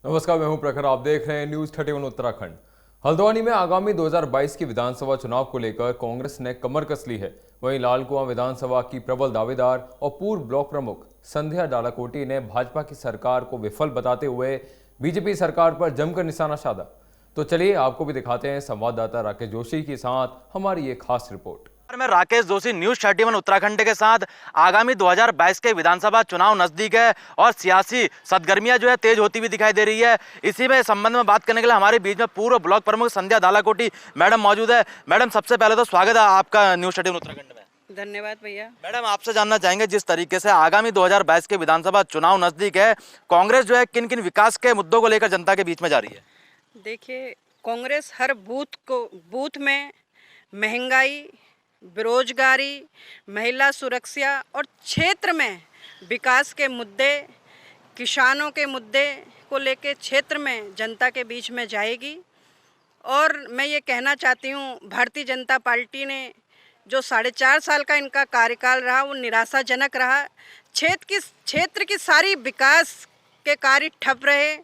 नमस्कार, मैं हूं प्रखर। आप देख रहे हैं न्यूज 31 उत्तराखंड। हल्द्वानी में आगामी 2022 की विधानसभा चुनाव को लेकर कांग्रेस ने कमर कस ली है। वहीं लालकुआं विधानसभा की प्रबल दावेदार और पूर्व ब्लॉक प्रमुख संध्या डालाकोटी ने भाजपा की सरकार को विफल बताते हुए बीजेपी सरकार पर जमकर निशाना साधा। तो चलिए आपको भी दिखाते हैं संवाददाता राकेश जोशी के साथ हमारी ये खास रिपोर्ट। मैं राकेश जोशी, न्यूज 31 उत्तराखंड के साथ। आगामी 2022 के विधानसभा चुनाव नजदीक है और सियासी सरगर्मियां जो है तेज होती हुई दिखाई दे रही है। इसी में संबंध में बात करने के लिए हमारे बीच में पूर्व ब्लॉक प्रमुख संध्या डालाकोटी मैडम मौजूद है। मैडम, सबसे पहले तो स्वागत है आपका न्यूज 31 उत्तराखंड में। धन्यवाद भैया। मैडम, आपसे जानना चाहेंगे, जिस तरीके से आगामी 2022 के विधानसभा चुनाव नजदीक है, कांग्रेस जो है किन किन विकास के मुद्दों को लेकर जनता के बीच में जा रही है? देखिए, कांग्रेस हर बूथ में महंगाई, बेरोजगारी, महिला सुरक्षा और क्षेत्र में विकास के मुद्दे, किसानों के मुद्दे को लेकर क्षेत्र में जनता के बीच में जाएगी। और मैं ये कहना चाहती हूँ, भारतीय जनता पार्टी ने जो 4.5 साल का इनका कार्यकाल रहा वो निराशाजनक रहा। क्षेत्र की सारी विकास के कार्य ठप रहे,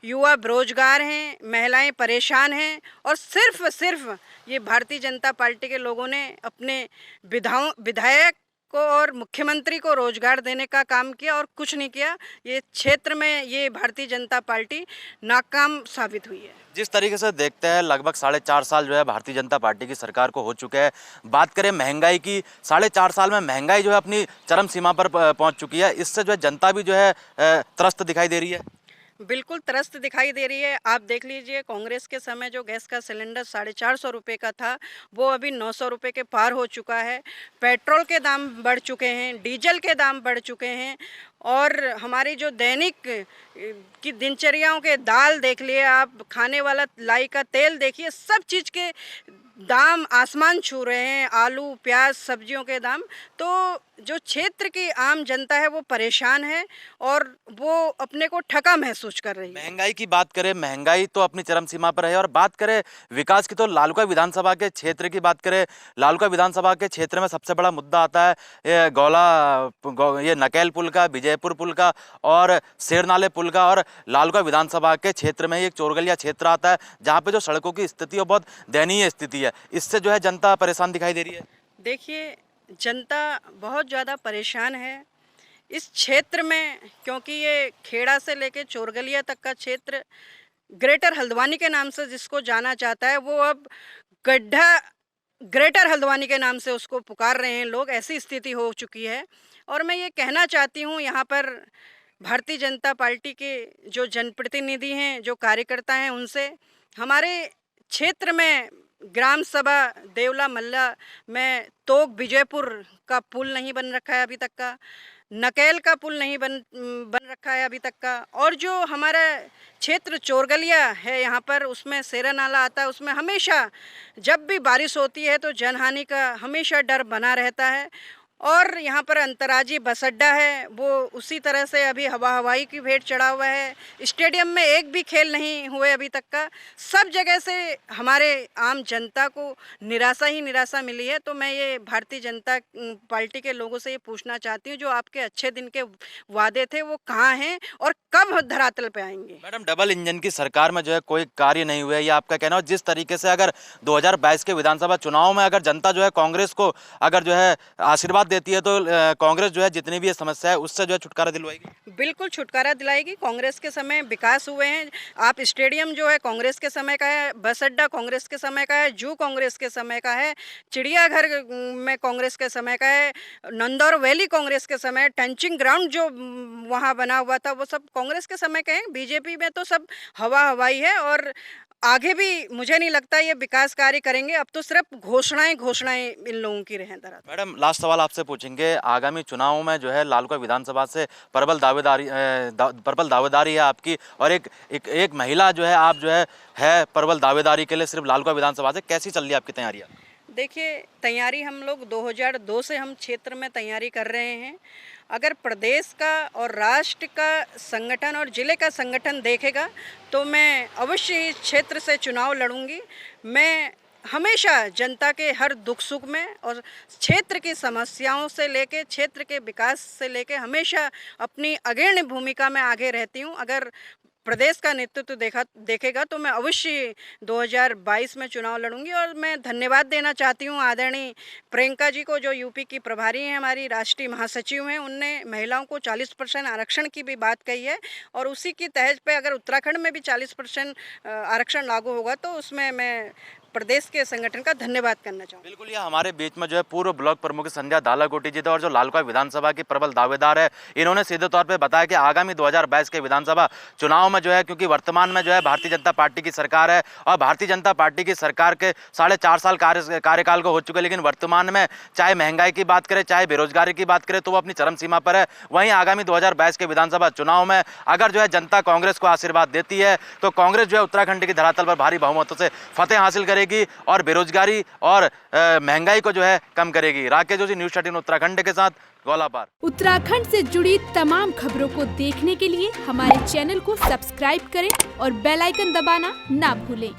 युवा बेरोजगार हैं, महिलाएं परेशान हैं और सिर्फ ये भारतीय जनता पार्टी के लोगों ने अपने विधायक को और मुख्यमंत्री को रोजगार देने का काम किया और कुछ नहीं किया। ये क्षेत्र में ये भारतीय जनता पार्टी नाकाम साबित हुई है। जिस तरीके से देखते हैं, लगभग 4.5 साल जो है भारतीय जनता पार्टी की सरकार को हो चुके हैं। बात करें महंगाई की, 4.5 साल में महंगाई जो है अपनी चरम सीमा पर पहुंच चुकी है। इससे जो है जनता भी जो है त्रस्त दिखाई दे रही है। बिल्कुल त्रस्त दिखाई दे रही है। आप देख लीजिए, कांग्रेस के समय जो गैस का सिलेंडर 450 रुपये का था वो अभी 900 रुपये के पार हो चुका है। पेट्रोल के दाम बढ़ चुके हैं, डीजल के दाम बढ़ चुके हैं और हमारी जो दैनिक की दिनचर्याओं के दाल देख लिए आप, खाने वाला लाई का तेल देखिए, सब चीज़ के दाम आसमान छू रहे हैं। आलू, प्याज, सब्जियों के दाम। तो जो क्षेत्र की आम जनता है वो परेशान है और वो अपने को ठगा महसूस कर रही है। महंगाई की बात करें, महंगाई तो अपनी चरम सीमा पर है। और बात करें विकास की, तो लालकुआ विधानसभा के क्षेत्र की बात करें, लालकुआ विधानसभा के क्षेत्र में सबसे बड़ा मुद्दा आता है ये नकेल पुल का, विजयपुर पुल का और शेरनाले पुल का। और लालकुआ विधानसभा के क्षेत्र में एक चोरगलिया क्षेत्र आता है जहाँ पे जो सड़कों की स्थिति है बहुत दयनीय स्थिति है। इससे जो है जनता परेशान दिखाई दे रही है। देखिए, जनता बहुत ज़्यादा परेशान है इस क्षेत्र में, क्योंकि ये खेड़ा से लेके चोरगलिया तक का क्षेत्र ग्रेटर हल्द्वानी के नाम से जिसको जाना जाता है, वो अब गड्ढा ग्रेटर हल्द्वानी के नाम से उसको पुकार रहे हैं लोग। ऐसी स्थिति हो चुकी है। और मैं ये कहना चाहती हूँ, यहाँ पर भारतीय जनता पार्टी के जो जनप्रतिनिधि हैं, जो कार्यकर्ता हैं, उनसे हमारे क्षेत्र में ग्राम सभा देवला मल्ला में तोक विजयपुर का पुल नहीं बन रखा है अभी तक का, नकेल का पुल नहीं बन रखा है अभी तक का। और जो हमारा क्षेत्र चोरगलिया है, यहाँ पर उसमें सेरा नाला आता है, उसमें हमेशा जब भी बारिश होती है तो जनहानि का हमेशा डर बना रहता है। और यहाँ पर अंतर्राज्यीय बस अड्डा है, वो उसी तरह से अभी हवाई की भेंट चढ़ा हुआ है। स्टेडियम में एक भी खेल नहीं हुए अभी तक का। सब जगह से हमारे आम जनता को निराशा ही निराशा मिली है। तो मैं ये भारतीय जनता पार्टी के लोगों से ये पूछना चाहती हूँ, जो आपके अच्छे दिन के वादे थे वो कहाँ हैं और कब धरातल पे आएंगे? मैडम, डबल इंजन की सरकार में जो है कोई कार्य नहीं हुआ है, ये आपका कहना है। और जिस तरीके से अगर 2022 के विधानसभा चुनाव में अगर जनता जो है कांग्रेस को अगर जो है आशीर्वाद देती है तो कांग्रेस जो है जितनी भी ये समस्या है उससे जो है छुटकारा दिलवाएगी। बिल्कुल छुटकारा दिलाएगी। कांग्रेस के समय विकास हुए हैं। आप स्टेडियम जो है कांग्रेस के समय का है, बस अड्डा कांग्रेस के समय का है, जू कांग्रेस के समय का है, चिड़ियाघर में कांग्रेस के समय का है, नंदौर वैली कांग्रेस के समय, टंचिंग ग्राउंड जो वहाँ बना हुआ था वो सब कांग्रेस के समय के हैं। बीजेपी में तो सब हवाई है और आगे भी मुझे नहीं लगता ये विकास कार्य करेंगे। अब तो सिर्फ घोषणाएं इन लोगों की रहें। मैडम, लास्ट सवाल आपसे पूछेंगे, आगामी चुनाव में जो है लालकुआ विधानसभा से प्रबल दावेदारी है आपकी और एक महिला जो है, आप जो है प्रबल दावेदारी के लिए सिर्फ लालकुआ विधानसभा से। कैसी चल रही है आपकी तैयारियाँ? देखिए, तैयारी हम लोग 2002 से हम क्षेत्र में तैयारी कर रहे हैं। अगर प्रदेश का और राष्ट्र का संगठन और ज़िले का संगठन देखेगा तो मैं अवश्य इस क्षेत्र से चुनाव लड़ूंगी। मैं हमेशा जनता के हर दुख सुख में और क्षेत्र की समस्याओं से लेके, क्षेत्र के विकास से लेके हमेशा अपनी अग्रणी भूमिका में आगे रहती हूं। अगर प्रदेश का नेतृत्व देखेगा तो मैं अवश्य 2022 में चुनाव लड़ूंगी। और मैं धन्यवाद देना चाहती हूँ आदरणीय प्रियंका जी को, जो यूपी की प्रभारी हैं, हमारी राष्ट्रीय महासचिव हैं। उनने महिलाओं को 40% आरक्षण की भी बात कही है और उसी की तहज पे अगर उत्तराखंड में भी 40% आरक्षण लागू होगा तो उसमें मैं प्रदेश के संगठन का धन्यवाद करना चाहूँगी। बिल्कुल, ये हमारे बीच में जो है पूर्व ब्लॉक प्रमुख संध्या दालाकोटी जी थे और जो लालकुआं विधानसभा की प्रबल दावेदार है, इन्होंने सीधे तौर पे बताया कि आगामी 2022 के विधानसभा चुनाव में जो है, क्योंकि वर्तमान में जो है भारतीय जनता पार्टी की सरकार है और भारतीय जनता पार्टी की सरकार के 4.5 साल कार्यकाल को हो चुके, लेकिन वर्तमान में चाहे महंगाई की बात करें, चाहे बेरोजगारी की बात करें, तो वो अपनी चरम सीमा पर है। वहीं आगामी 2022 के विधानसभा चुनाव में अगर जो है जनता कांग्रेस को आशीर्वाद देती है तो कांग्रेस जो है उत्तराखंड की धरातल पर भारी बहुमतों से फतेह हासिल करेगी और बेरोजगारी और महंगाई को जो है कम करेगी। राकेश जोशी, न्यूज़ 13 उत्तराखंड के साथ गोलापार। उत्तराखंड से जुड़ी तमाम खबरों को देखने के लिए हमारे चैनल को सब्सक्राइब करें और बेल आइकन दबाना ना भूलें।